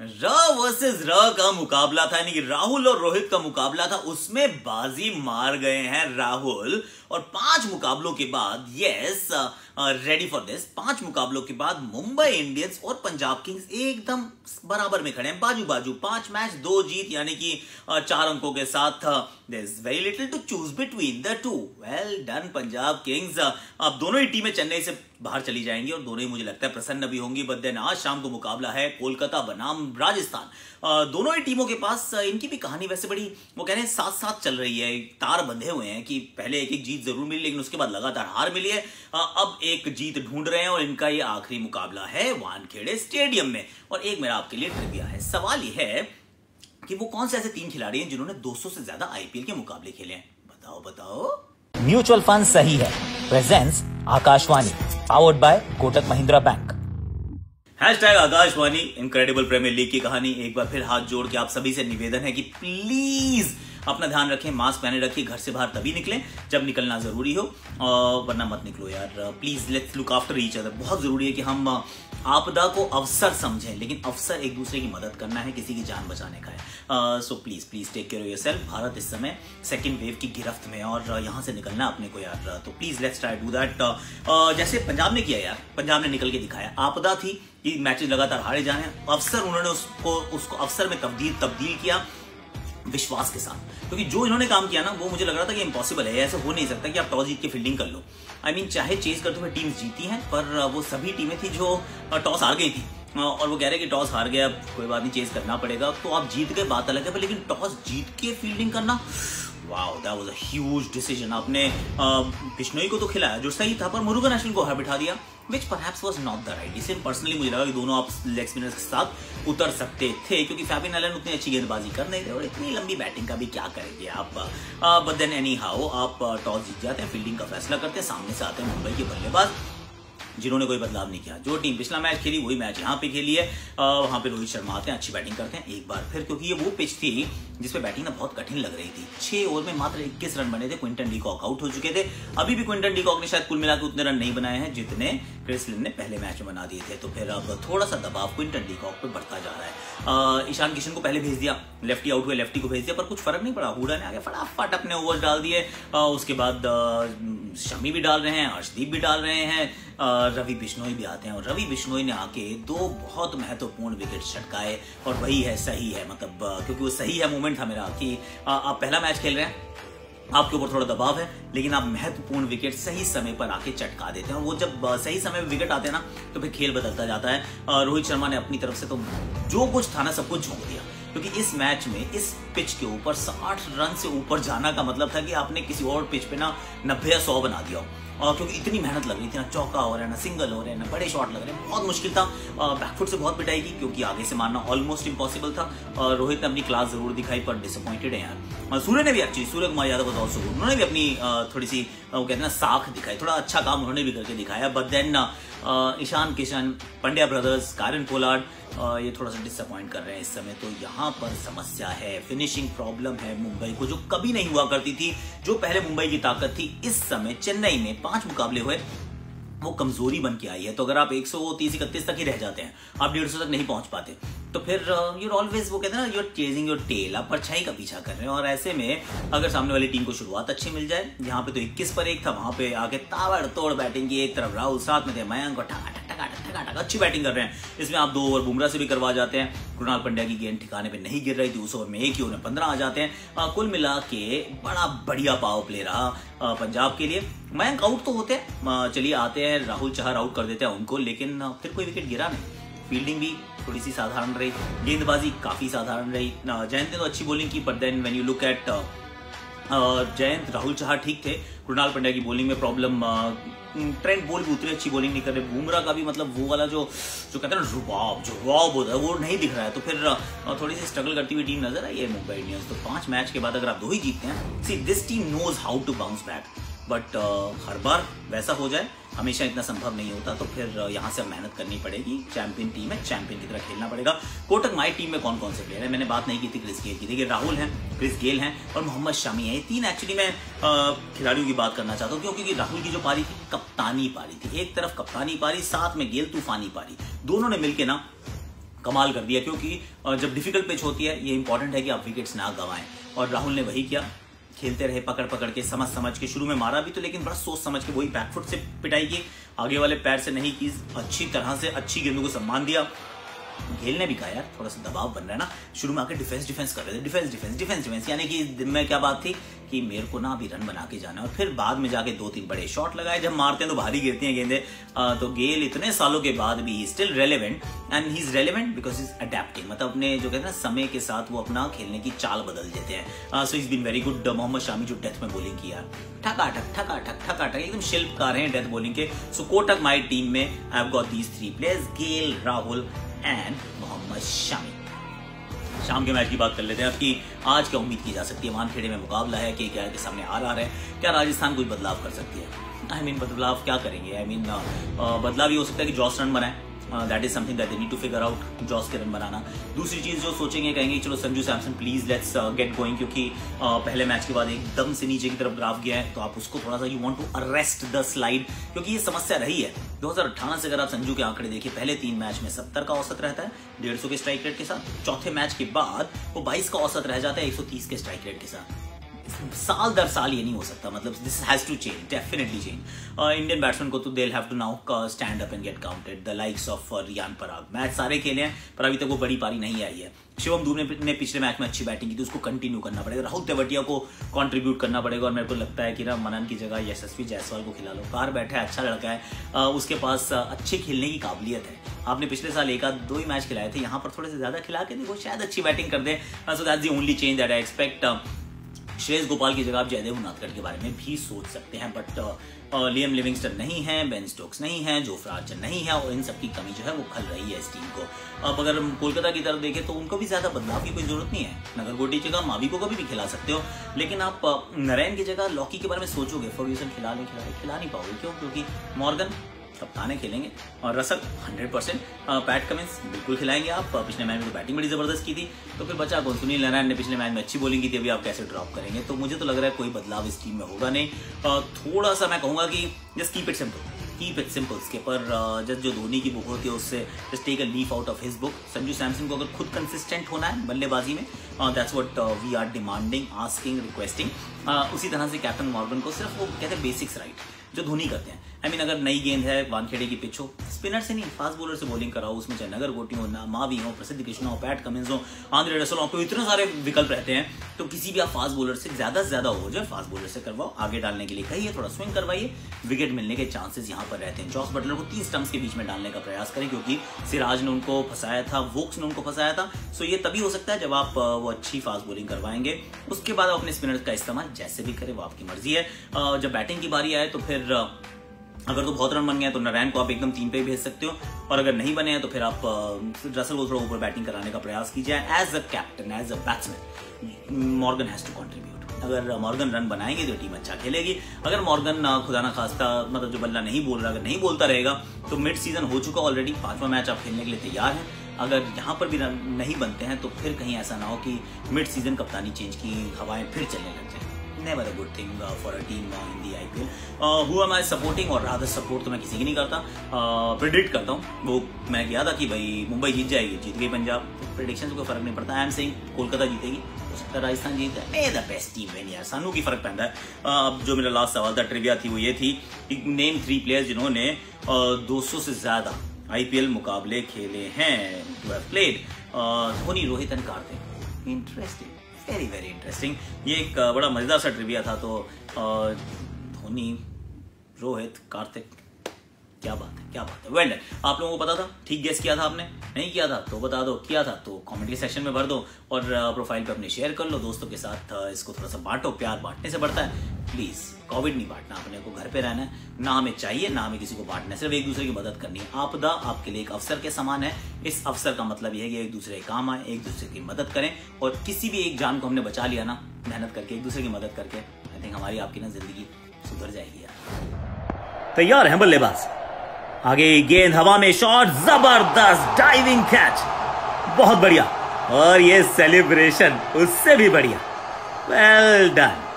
र versus र का मुकाबला था, यानी कि राहुल और रोहित का मुकाबला था। उसमें बाजी मार गए हैं राहुल, और 5 मुकाबलों के बाद, यस रेडी फॉर दिस, 5 मुकाबलों के बाद मुंबई इंडियंस और पंजाब किंग्स एकदम बराबर में खड़े हैं, बाजू बाजू। 5 मैच 2 जीत, यानी कि 4 अंकों के साथ। There is very little to choose between the two. Well done Punjab kings. अब दोनों ही टीमें चेन्नई से बाहर चली जाएंगी और दोनों ही मुझे लगता है प्रसन्न भी होंगी। बट देन आज शाम को मुकाबला है कोलकाता बनाम राजस्थान। दोनों ही टीमों के पास इनकी भी कहानी वैसे बड़ी, वो कह रहे हैं, साथ साथ चल रही है। तार बंधे हुए हैं कि पहले एक एक जीत जरूर मिली, लेकिन उसके बाद लगातार हार मिली है। अब एक जीत ढूंढ रहे हैं और इनका ये आखिरी मुकाबला है वानखेड़े स्टेडियम में। और एक मेरा आपके लिए ट्रिविया है। सवाल ये है कि वो कौन से ऐसे 3 खिलाड़ी हैं जिन्होंने 200 से ज्यादा आईपीएल के मुकाबले खेले हैं? बताओ बताओ। म्यूचुअल फंड सही है presents Akashvani, powered by Kotak Mahindra bank. Hashtag Akashvani incredible premier league की कहानी। एक बार फिर हाथ जोड़ के आप सभी से निवेदन है कि प्लीज अपना ध्यान रखें, मास्क पहने रखिए, घर से बाहर तभी निकलें जब निकलना जरूरी हो, वरना मत निकलो यार। Please let's look after each other. बहुत जरूरी है कि हम आपदा को अवसर समझें, लेकिन अवसर एक दूसरे की मदद करना है, किसी की जान बचाने का है। So please please take care of yourself. Bharat इस समय सेकंड वेव की गिरफ्त में, और यहां से निकलना अपने को यार। तो please let's try do that. जैसे पंजाब ने किया यार, पंजाब ने निकल के दिखाया। आपदा थी कि मैचेस लगातार हारे जाने, अवसर उन्होंने उसको अवसर में तब्दील किया विश्वास के साथ। क्योंकि जो इन्होंने काम किया ना, वो मुझे लग रहा था कि इम्पॉसिबल है, ऐसा हो नहीं सकता कि आप टॉस जीत के फील्डिंग कर लो। आई मीन चाहे चेज करते हुए टीम्स जीती हैं, पर वो सभी टीमें थी जो टॉस हार गई थी, और वो कह रहे हैं कि टॉस हार गया, कोई बात नहीं, चेज करना पड़ेगा। तो आप जीत गए, बात अलग है, पर लेकिन टॉस जीत के फील्डिंग करना, wow that was a huge decision. आपने बिश्नोई को तो खिलाया जो सही था, पर मुरुगन अश्विन को बिठा दिया, which perhaps was not the right decision। Personally मुझे लगा कि दोनों आप लेग स्पिनर्स के साथ उतर सकते थे, क्योंकि फैबिन एलन उतनी अच्छी गेंदबाजी कर नहीं रहे, और इतनी लंबी बैटिंग का भी क्या करेंगे आप। बट देन एनी हाउ आप टॉस जीत जाते हैं, फील्डिंग का फैसला करते हैं, सामने से आते हैं मुंबई के बल्लेबाज जिन्होंने कोई बदलाव नहीं किया। जो टीम पिछला मैच खेली वही मैच यहाँ पे खेली है। वहां पे रोहित शर्मा आते हैं, अच्छी बैटिंग करते हैं एक बार फिर, क्योंकि ये वो पिच थी जिसपे बैटिंग ना बहुत कठिन लग रही थी। 6 ओवर में मात्र 21 रन बने थे। क्विंटन डी कॉक आउट हो चुके थे। अभी भी क्विंटन डी कॉक ने शायद कुल मिलाकर उतने रन नहीं बनाए हैं जितने क्रिस लिन ने पहले मैच में बना दिए थे। तो फिर अब थोड़ा सा दबाव क्विंटन डी कॉक पे बढ़ता जा रहा है। ईशान किशन को पहले भेज दिया, लेफ्टी आउट हुए, लेफ्टी को भेज दिया, पर कुछ फर्क नहीं पड़ा। हुडा ने आगे फटाफट अपने ओवर डाल दिए। उसके बाद शमी भी डाल रहे हैं, अर्शदीप भी डाल रहे हैं, रवि बिश्नोई भी आते हैं, और रवि बिश्नोई ने आके 2 बहुत महत्वपूर्ण विकेट छटकाए। और वही है, सही है, मतलब क्योंकि वो सही है मोमेंट था मेरा कि आप पहला मैच खेल रहे हैं, आपके ऊपर थोड़ा दबाव है, लेकिन आप महत्वपूर्ण विकेट सही समय पर आके चटका देते हैं। और वो जब सही समय पर विकेट आते हैं ना, तो फिर खेल बदलता जाता है। रोहित शर्मा ने अपनी तरफ से तो जो कुछ था ना, सब कुछ झोंक दिया, क्योंकि इस मैच में इस पिच के ऊपर 60 रन से ऊपर जाना का मतलब था कि आपने किसी और पिच पे ना 90 या 100 बना दिया हो। क्योंकि इतनी मेहनत लग रही थी ना, चौका हो रहा है ना, सिंगल हो रहे हैं ना, बड़े शॉट लग रहे हैं, बहुत मुश्किल था। बैकफुट से बहुत पिटाई की, क्योंकि आगे से मारना ऑलमोस्ट इम्पॉसिबल था। रोहित ने अपनी क्लास जरूर दिखाई, पर डिसअपॉइंटेड है यार। सूर्य ने भी एक्चुअली, सूर्य कुमार यादव बताओ, उन्होंने भी अपनी थोड़ी सी वो कहते हैं ना साख दिखाई, थोड़ा अच्छा काम उन्होंने भी करके दिखाया। But then Ishan Kishan, Pandya brothers, Kieron Pollard ये थोड़ा सा डिसअपॉइंट कर रहे हैं इस समय। तो यहाँ पर समस्या है, फिनिशिंग प्रॉब्लम है मुंबई को, जो कभी नहीं हुआ करती थी, जो पहले मुंबई की ताकत थी। इस समय चेन्नई में 5 मुकाबले हुए, वो कमजोरी बन के आई है। तो अगर आप 130-31 तक ही रह जाते हैं, आप 150 तक नहीं पहुंच पाते, तो फिर यूर ऑलवेज, वो कहते हैं ना, यूर चेजिंग योर टेल, आप परछाई का पीछा कर रहे हैं। और ऐसे में अगर सामने वाली टीम को शुरुआत अच्छी मिल जाए, यहाँ पे तो 21 पर 1 था, वहां पे आके ताबड़तोड़ बैटिंग की। एक तरफ राहुल, साथ में थे मयंक, और अच्छी बैटिंग कर रहे हैं। इसमें आप 2 ओवर बुमराह से भी करवा जाते हैं। कृणाल पंड्या की गेंद ठिकाने पे नहीं गिर रही थी, उस ओवर में 1 ही ओवर में 15 आ जाते हैं। कुल मिला के बड़ा बढ़िया पावर प्ले रहा पंजाब के लिए। मयंक आउट तो होते हैं, चलिए आते हैं, राहुल चहर आउट कर देते हैं उनको, लेकिन फिर कोई विकेट गिरा नहीं। फील्डिंग भी थोड़ी सी साधारण रही, गेंदबाजी काफी साधारण रही। जयंत ने तो अच्छी बॉलिंग की, but then when you look at Jayant, Rahul Chahar ठीक थे। कृणाल पंड्या की बॉलिंग में प्रॉब्लम, ट्रेंट बोल्ट भी उतनी अच्छी बॉलिंग नहीं कर रहे। बुमराह का भी मतलब वो वाला जो कहते हैं ना रुबाब, जो रॉब होता है, वो नहीं दिख रहा है। तो फिर थोड़ी सी स्ट्रगल करती हुई टीम नजर आई है मुंबई इंडियंस। तो 5 मैच के बाद अगर आप 2 ही जीतते हैं, see this team knows how to bounce back, but हर बार वैसा हो जाए हमेशा इतना संभव नहीं होता। तो फिर यहाँ से मेहनत करनी पड़ेगी। चैंपियन टीम है, चैंपियन की तरह खेलना पड़ेगा। कोटक माई टीम में कौन कौन से प्लेयर है, मैंने बात नहीं की थी क्रिस गेल की। देखिए राहुल हैं, क्रिस गेल हैं, और मोहम्मद शमी है। ये 3 एक्चुअली मैं खिलाड़ियों की बात करना चाहता हूँ, क्योंकि राहुल की जो पारी थी, कप्तानी पारी थी। एक तरफ कप्तानी पारी, साथ में गेल तूफानी पारी, दोनों ने मिलकर ना कमाल कर दिया, क्योंकि जब डिफिकल्ट पिच होती है ये इंपॉर्टेंट है कि आप विकेट्स ना गंवाएं, और राहुल ने वही किया। खेलते रहे पकड़ पकड़ के, समझ के, शुरू में मारा भी तो लेकिन बड़ा सोच समझ के वही बैकफुट से पिटाई की, आगे वाले पैर से नहीं की, अच्छी तरह से अच्छी गेंदों को सम्मान दिया। गेल ने भी कहा यार थोड़ा सा दबाव बन रहा है ना, शुरू में आकर डिफेंस कर रहे थे, डिफेंस, यानी कि दिन में क्या बात थी कि मेरे को ना अभी रन बना के जाना है, और फिर बाद में जाके 2-3 बड़े शॉट लगाए। जब मारते हैं तो भारी गिरती हैं गेंदें। तो गेल इतने सालों के बाद भी still relevant, and he is relevant because he is adapting, मतलब अपने जो कहते हैं ना समय के साथ वो अपना खेलने की चाल बदल देते हैं। So is been very good. Mohammed Shami जो डेथ में बॉलिंग किया, ठकाठक एकदम शिल्पकार हैं डेथ बॉलिंग के। सो कोटक माई टीम में I have got these 3 players, Gayle, Rahul and Mohammed Shami. शाम के मैच की बात कर लेते हैं आपकी। आज क्या उम्मीद की जा सकती है? वानखेड़े में मुकाबला है, केकेआर के सामने आरआर है। क्या राजस्थान कोई बदलाव कर सकती है? बदलाव क्या करेंगे? बदलाव ये हो सकता है कि जॉस रन बनाए, that is something that they need to figure out, Jos के रन बनाना। दूसरी चीज जो सोचेंगे, कहेंगे चलो Sanju Samson please let's get going, क्योंकि पहले मैच के बाद एकदम से नीचे की तरफ ग्राफ गया है, तो आप उसको थोड़ा सा you want to arrest the slide, क्योंकि ये समस्या रही है 2018 से। अगर आप संजू के आंकड़े देखिए, पहले 3 मैच में 70 का औसत रहता है 150 के स्ट्राइक रेट के साथ, चौथे मैच के बाद वो 22 का औसत रह जाता है 130 के स्ट्राइक रेट के साथ। साल दर साल ये नहीं हो सकता, मतलब this has to change, definitely change. Indian batsman को तो they have to now stand up and get counted, the likes of Riyan Parag. Match सारे खेले हैं पर अभी तक वो बड़ी पारी नहीं आई है। शिवम दुबे ने पिछले मैच में अच्छी बैटिंग की थी, उसको कंटिन्यू करना पड़ेगा। राहुल तेवतिया को कंट्रीब्यूट करना पड़ेगा, और मेरे को लगता है कि ना मनन की जगह यशस्वी जायसवाल को खिला लो। बाहर बैठा है, अच्छा लड़का है, उसके पास अच्छे खेलने की काबिलियत है। आपने पिछले साल 1-2 ही मैच खिलाए थे, यहाँ पर थोड़े से ज्यादा खिला के देखो, शायद अच्छी बैटिंग कर दे। So that's the only change that I expect. Shreyas Gopal की जगह आप जयदेव उनादकट के बारे में भी सोच सकते हैं, बट लियम लिविंगस्टन नहीं है, बेन स्टोक्स नहीं है, जोफ्रा आर्चर नहीं है, और इन सबकी कमी जो है वो खल रही है इस टीम को। अब अगर हम कोलकाता की तरफ देखें तो उनको भी ज्यादा बदलाव की कोई जरूरत नहीं है। नगरकोटी की जगह मावी को कभी भी खिला सकते हो, लेकिन आप नरेन की जगह लॉकी के बारे में सोचोगे, फर्ग्यूसन खिला नहीं पाओगे। क्यों? क्योंकि मॉर्गन कप्ताने खेलेंगे, और रसल 100%, पैट कमिंस बिल्कुल खिलाएंगे आप। पिछले मैच में तो बैटिंग बड़ी जबरदस्त की थी, तो फिर बचा कौन? सुनील नारायण ने पिछले मैच में अच्छी बॉलिंग की थी, अभी आप कैसे ड्रॉप करेंगे? तो मुझे तो लग रहा है कोई बदलाव इस टीम में होगा नहीं। थोड़ा सा मैं कहूंगा कि just keep it simple. Skipper just जो धोनी की बुक होती है उससे just take a leaf out of his book. Sanju Samson को अगर खुद कंसिस्टेंट होना है बल्लेबाजी में, that's what we are demanding, asking, requesting. उसी तरह से कैप्टन मॉर्गन को सिर्फ वो कहते हैं बेसिक्स राइट जो धोनी करते हैं। अगर नई गेंद है, वानखेड़े की पिच हो, स्पिनर से नहीं फास्ट बॉलर से बॉलिंग कराओ, उसमें चाहे नगरकोटी हो, मावी हो, प्रसिद्ध कृष्णा हो, पैट कमिंस हो, आंद्रे रसल हो, आपको इतने सारे विकल्प रहते हैं, तो किसी भी आप फास्ट बॉलर से ज्यादा हो जाए, फास्ट बॉलर से करवाओ, आगे डालने के लिए कहिए, थोड़ा स्विंग करवाइए, विकेट मिलने के चांसेस यहाँ पर रहते हैं। जॉस बटलर को 30 स्टंप्स के बीच में डालने का प्रयास करें, क्योंकि सिराज ने उनको फंसाया था, वोक्स ने उनको फंसाया था। सो ये तभी हो सकता है जब आप वो अच्छी फास्ट बॉलिंग करवाएंगे। उसके बाद आप अपने स्पिनर का इस्तेमाल जैसे भी करें, वो आपकी मर्जी है। जब बैटिंग की बारी आए तो फिर अगर तो बहुत रन बन गया तो नारायण को आप एकदम 3 पे ही भेज सकते हो, और अगर नहीं बने हैं तो फिर आप रसल को थोड़ा ऊपर बैटिंग कराने का प्रयास कीजिए। As a captain, as a batsman, Morgan has to contribute. अगर मॉर्गन रन बनाएंगे तो टीम अच्छा खेलेगी। अगर मॉर्गन खुदा ना खास्ता मतलब जो बल्ला नहीं बोल रहा, अगर नहीं बोलता रहेगा तो मिड सीजन हो चुका ऑलरेडी, 5वां मैच आप खेलने के लिए तैयार हैं। अगर यहाँ पर भी रन नहीं बनते हैं तो फिर कहीं ऐसा ना हो कि मिड सीजन कप्तानी चेंज की हवाएं फिर चलने लग जाए। Never a good thing for a team in the IPL. Who am I supporting? और rather support तो मैं किसी की नहीं करता, प्रिडिक्ट करता हूँ। वो मैं किया था कि भाई मुंबई जीत जाएगी, जीत गई पंजाब, प्रिडिक्शन से कोई फर्क नहीं पड़ता। आई एम सेइंग कोलकाता जीतेगी, हो सकता है राजस्थान जीत जाए, मे द बेस्ट टीम विन यार, सानू की फर्क पैदा है। अब जो मेरा लास्ट सवाल था, ट्रिविया थी, वो ये थी कि नेम 3 प्लेयर्स जिन्होंने 200 से ज्यादा IPL मुकाबले खेले हैं, played. Dhoni, Rohit and Kartik. Interesting, very very interesting. ये एक बड़ा मजेदार सा ट्रिविया था। तो धोनी, रोहित, कार्तिक, क्या बात है। Well done. आप लोगों को पता था, ठीक गेस किया था आपने, नहीं किया था तो बता दो, किया था तो कमेंट के सेक्शन में भर दो, और प्रोफाइल पे अपने शेयर कर लो दोस्तों के साथ। इसको थोड़ा सा बांटो, प्यार बांटने से बढ़ता है। प्लीज कोविड नहीं बांटना, अपने को घर पे रहना है, ना हमें चाहिए ना हमें किसी को बांटना है, सिर्फ एक दूसरे की मदद करनी है। आपदा आपके लिए एक अवसर के समान है। इस अवसर का मतलब यह है कि एक दूसरे के काम आए, एक दूसरे की मदद करें, और किसी भी एक जान को हमने बचा लिया ना मेहनत करके, एक दूसरे की मदद करके, आई थिंक हमारी आपकी ना जिंदगी सुधर जाएगी यार। तैयार है बल्लेबाज, आगे गेंद हवा में, शॉट, जबरदस्त डाइविंग कैच, बहुत बढ़िया, और ये सेलिब्रेशन उससे भी बढ़िया। Well done.